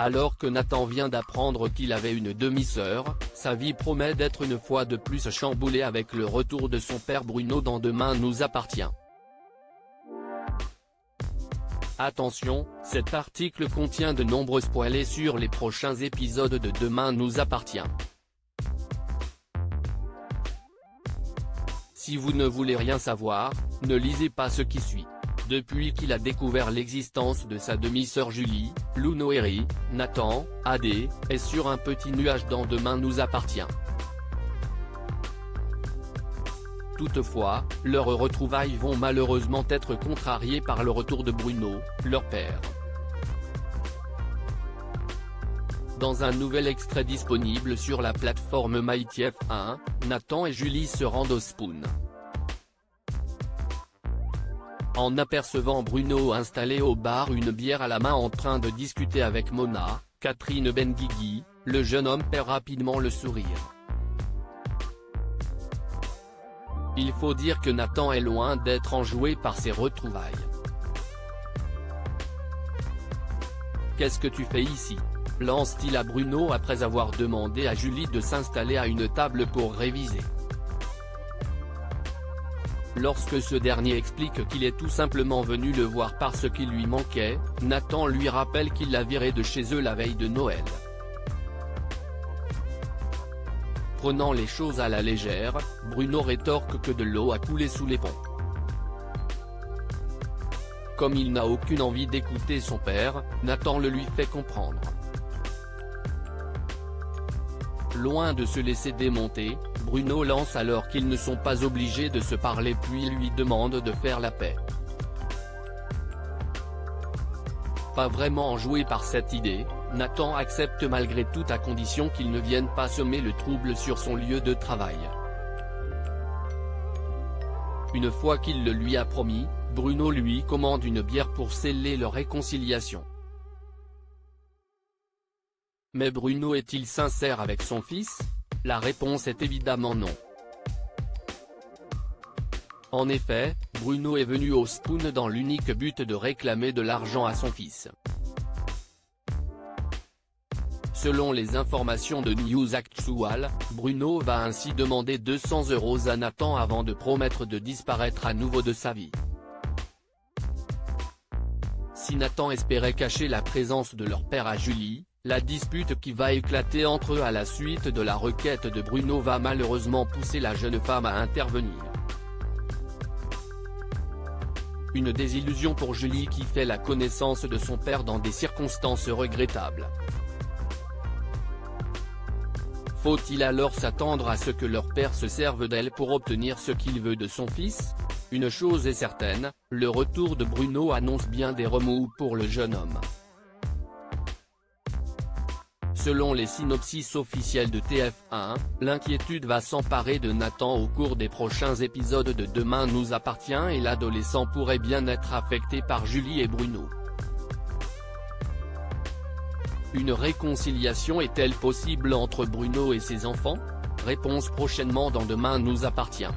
Alors que Nathan vient d'apprendre qu'il avait une demi-sœur, sa vie promet d'être une fois de plus chamboulée avec le retour de son père Bruno dans Demain nous appartient. Attention, cet article contient de nombreux spoilers sur les prochains épisodes de Demain nous appartient. Si vous ne voulez rien savoir, ne lisez pas ce qui suit. Depuis qu'il a découvert l'existence de sa demi-sœur Julie, Lou Noéry, Nathan, AD, est sur un petit nuage dans Demain nous appartient. Toutefois, leurs retrouvailles vont malheureusement être contrariées par le retour de Bruno, leur père. Dans un nouvel extrait disponible sur la plateforme MyTF1, Nathan et Julie se rendent au Spoon. En apercevant Bruno installé au bar une bière à la main en train de discuter avec Mona, Catherine Benguigui, le jeune homme perd rapidement le sourire. Il faut dire que Nathan est loin d'être enjoué par ses retrouvailles. Qu'est-ce que tu fais ici ? Lance-t-il à Bruno après avoir demandé à Julie de s'installer à une table pour réviser. Lorsque ce dernier explique qu'il est tout simplement venu le voir parce qu'il lui manquait, Nathan lui rappelle qu'il l'a viré de chez eux la veille de Noël. Prenant les choses à la légère, Bruno rétorque que de l'eau a coulé sous les ponts. Comme il n'a aucune envie d'écouter son père, Nathan le lui fait comprendre. Loin de se laisser démonter, Bruno lance alors qu'ils ne sont pas obligés de se parler puis lui demande de faire la paix. Pas vraiment enjoué par cette idée, Nathan accepte malgré tout à condition qu'il ne vienne pas semer le trouble sur son lieu de travail. Une fois qu'il le lui a promis, Bruno lui commande une bière pour sceller leur réconciliation. Mais Bruno est-il sincère avec son fils ? La réponse est évidemment non. En effet, Bruno est venu au Spoon dans l'unique but de réclamer de l'argent à son fils. Selon les informations de News Actual, Bruno va ainsi demander 200 € à Nathan avant de promettre de disparaître à nouveau de sa vie. Si Nathan espérait cacher la présence de leur père à Julie, la dispute qui va éclater entre eux à la suite de la requête de Bruno va malheureusement pousser la jeune femme à intervenir. Une désillusion pour Julie qui fait la connaissance de son père dans des circonstances regrettables. Faut-il alors s'attendre à ce que leur père se serve d'elle pour obtenir ce qu'il veut de son fils ? Une chose est certaine, le retour de Bruno annonce bien des remous pour le jeune homme. Selon les synopsis officiels de TF1, l'inquiétude va s'emparer de Nathan au cours des prochains épisodes de Demain nous appartient et l'adolescent pourrait bien être affecté par Julie et Bruno. Une réconciliation est-elle possible entre Bruno et ses enfants ? Réponse prochainement dans Demain nous appartient.